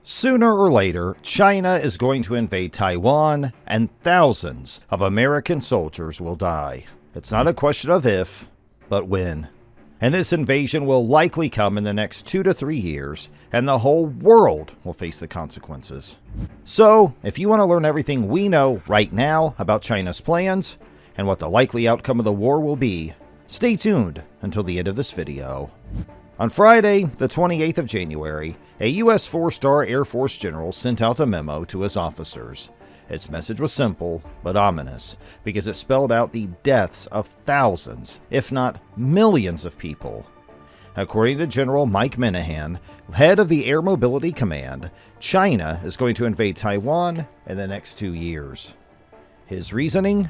Sooner or later, China is going to invade Taiwan, and thousands of American soldiers will die. It's not a question of if, but when. And this invasion will likely come in the next 2 to 3 years, and the whole world will face the consequences. So, if you want to learn everything we know right now about China's plans, and what the likely outcome of the war will be, stay tuned until the end of this video. On Friday, the 28th of January, a U.S. 4-star Air Force general sent out a memo to his officers. Its message was simple, but ominous, because it spelled out the deaths of thousands, if not millions of people. According to General Mike Minahan, head of the Air Mobility Command, China is going to invade Taiwan in the next 2 years. His reasoning?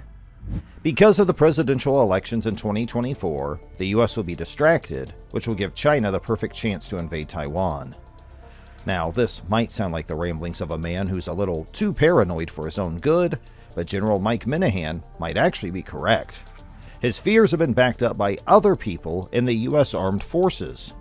Because of the presidential elections in 2024, the U.S. will be distracted, which will give China the perfect chance to invade Taiwan. Now, this might sound like the ramblings of a man who's a little too paranoid for his own good, but General Mike Minahan might actually be correct. His fears have been backed up by other people in the U.S. Armed Forces.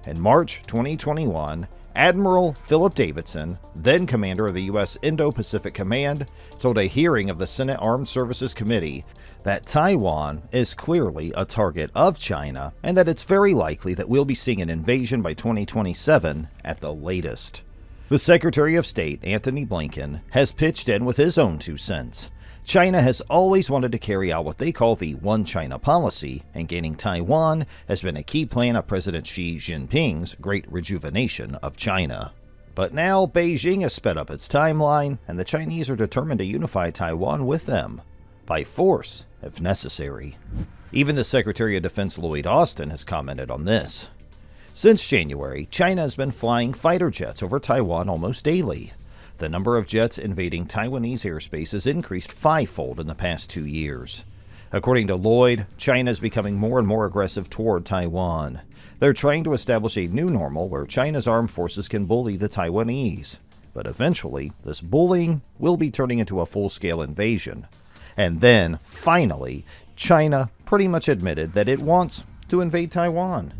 In March 2021, Admiral Philip Davidson, then commander of the U.S. Indo-Pacific Command, told a hearing of the Senate Armed Services Committee that Taiwan is clearly a target of China and that it's very likely that we'll be seeing an invasion by 2027 at the latest. The Secretary of State, Antony Blinken, has pitched in with his own 2 cents. China has always wanted to carry out what they call the One China policy, and gaining Taiwan has been a key plan of President Xi Jinping's great rejuvenation of China. But now Beijing has sped up its timeline, and the Chinese are determined to unify Taiwan with them, by force if necessary. Even the Secretary of Defense Lloyd Austin has commented on this. Since January, China has been flying fighter jets over Taiwan almost daily. The number of jets invading Taiwanese airspace has increased 5-fold in the past 2 years. According to Lloyd, China is becoming more and more aggressive toward Taiwan. They're trying to establish a new normal where China's armed forces can bully the Taiwanese. But eventually, this bullying will be turning into a full-scale invasion. And then, finally, China pretty much admitted that it wants to invade Taiwan.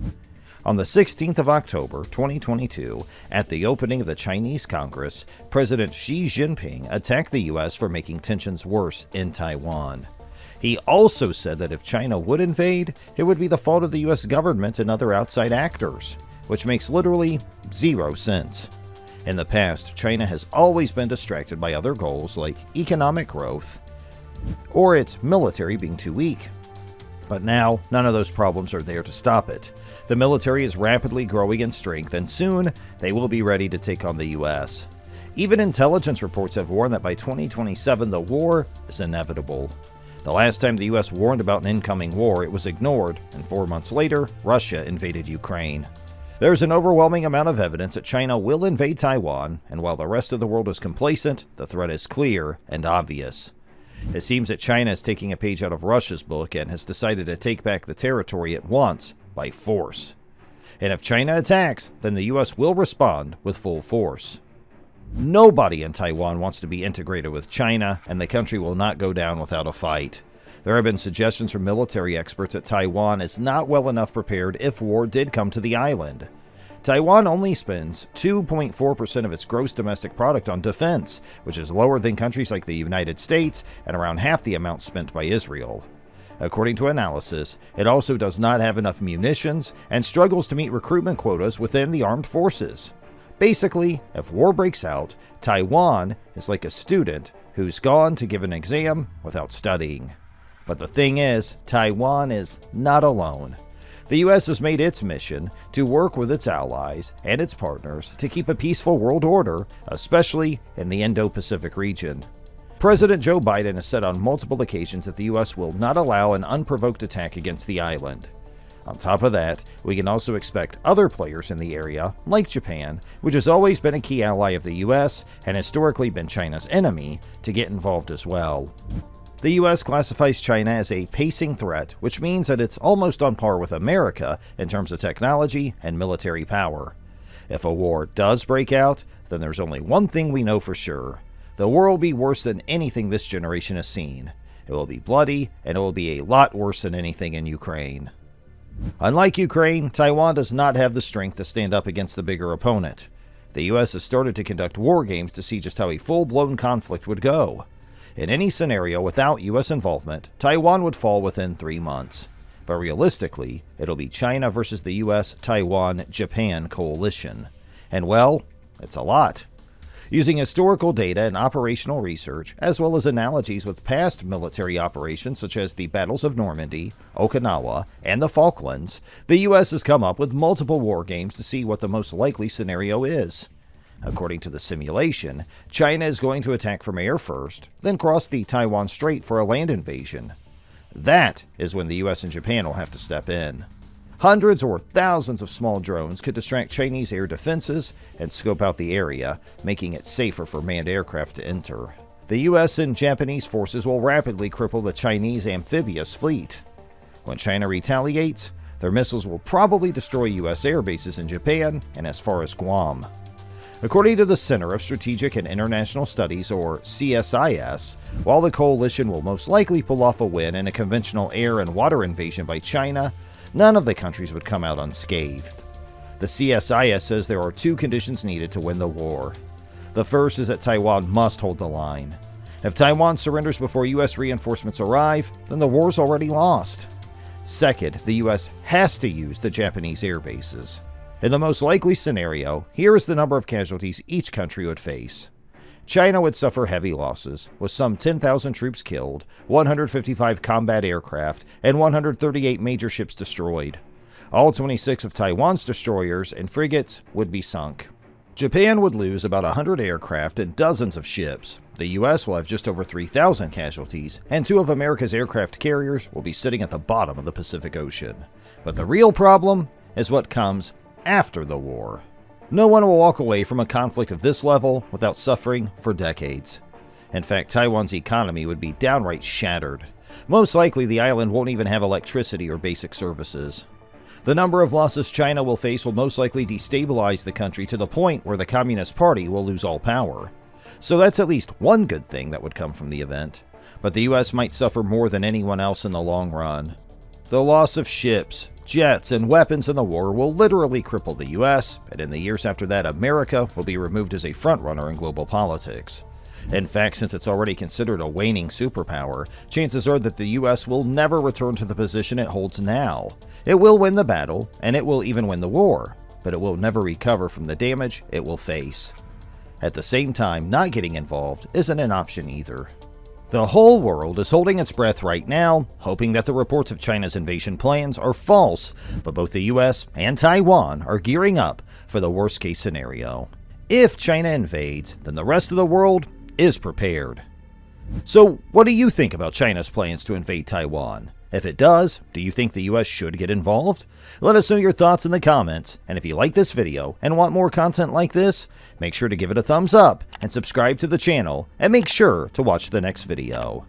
On the 16th of October 2022, at the opening of the Chinese Congress, President Xi Jinping attacked the U.S. for making tensions worse in Taiwan. He also said that if China would invade, it would be the fault of the U.S. government and other outside actors, which makes literally 0 sense. In the past, China has always been distracted by other goals like economic growth or its military being too weak. But now, none of those problems are there to stop it. The military is rapidly growing in strength, and soon they will be ready to take on the U.S. Even intelligence reports have warned that by 2027 the war is inevitable. The last time the U.S. warned about an incoming war, it was ignored, and 4 months later, Russia invaded Ukraine. There's an overwhelming amount of evidence that China will invade Taiwan, and while the rest of the world is complacent, the threat is clear and obvious. It seems that China is taking a page out of Russia's book and has decided to take back the territory it wants by force. And if China attacks, then the U.S. will respond with full force. Nobody in Taiwan wants to be integrated with China, and the country will not go down without a fight. There have been suggestions from military experts that Taiwan is not well enough prepared if war did come to the island. Taiwan only spends 2.4% of its gross domestic product on defense, which is lower than countries like the United States and around half the amount spent by Israel. According to analysis, it also does not have enough munitions and struggles to meet recruitment quotas within the armed forces. Basically, if war breaks out, Taiwan is like a student who's gone to give an exam without studying. But the thing is, Taiwan is not alone. The U.S. has made its mission to work with its allies and its partners to keep a peaceful world order, especially in the Indo-Pacific region. President Joe Biden has said on multiple occasions that the U.S. will not allow an unprovoked attack against the island. On top of that, we can also expect other players in the area, like Japan, which has always been a key ally of the U.S. and historically been China's enemy, to get involved as well. The U.S. classifies China as a pacing threat, which means that it's almost on par with America in terms of technology and military power. If a war does break out, then there's only one thing we know for sure. The war will be worse than anything this generation has seen. It will be bloody, and it will be a lot worse than anything in Ukraine. Unlike Ukraine, Taiwan does not have the strength to stand up against the bigger opponent. The US has started to conduct war games to see just how a full-blown conflict would go. In any scenario without US involvement, Taiwan would fall within 3 months. But realistically, it'll be China versus the US, Taiwan, Japan coalition. And well, it's a lot. Using historical data and operational research, as well as analogies with past military operations such as the battles of Normandy, Okinawa, and the Falklands, the US has come up with multiple war games to see what the most likely scenario is. According to the simulation, China is going to attack from air first, then cross the Taiwan Strait for a land invasion. That is when the US and Japan will have to step in. Hundreds or thousands of small drones could distract Chinese air defenses and scope out the area, making it safer for manned aircraft to enter. The US and Japanese forces will rapidly cripple the Chinese amphibious fleet. When China retaliates, their missiles will probably destroy US air bases in Japan and as far as Guam. According to the Center of Strategic and International Studies, or CSIS, while the coalition will most likely pull off a win in a conventional air and water invasion by China, none of the countries would come out unscathed. The CSIS says there are 2 conditions needed to win the war. The first is that Taiwan must hold the line. If Taiwan surrenders before US reinforcements arrive, then the war's already lost. Second, the US has to use the Japanese air bases. In the most likely scenario, here is the number of casualties each country would face. China would suffer heavy losses, with some 10,000 troops killed, 155 combat aircraft, and 138 major ships destroyed. All 26 of Taiwan's destroyers and frigates would be sunk. Japan would lose about 100 aircraft and dozens of ships. The US will have just over 3,000 casualties, and 2 of America's aircraft carriers will be sitting at the bottom of the Pacific Ocean. But the real problem is what comes after the war. No one will walk away from a conflict of this level without suffering for decades. In fact, Taiwan's economy would be downright shattered. Most likely, the island won't even have electricity or basic services. The number of losses China will face will most likely destabilize the country to the point where the Communist Party will lose all power. So that's at least one good thing that would come from the event. But the US might suffer more than anyone else in the long run. The loss of ships, jets, and weapons in the war will literally cripple the US, and in the years after that, America will be removed as a frontrunner in global politics. In fact, since it's already considered a waning superpower, chances are that the US will never return to the position it holds now. It will win the battle, and it will even win the war, but it will never recover from the damage it will face. At the same time, not getting involved isn't an option either. The whole world is holding its breath right now, hoping that the reports of China's invasion plans are false, but both the US and Taiwan are gearing up for the worst-case scenario. If China invades, then the rest of the world is prepared. So, what do you think about China's plans to invade Taiwan? If it does, do you think the US should get involved? Let us know your thoughts in the comments, and if you like this video and want more content like this, make sure to give it a thumbs up and subscribe to the channel, and make sure to watch the next video.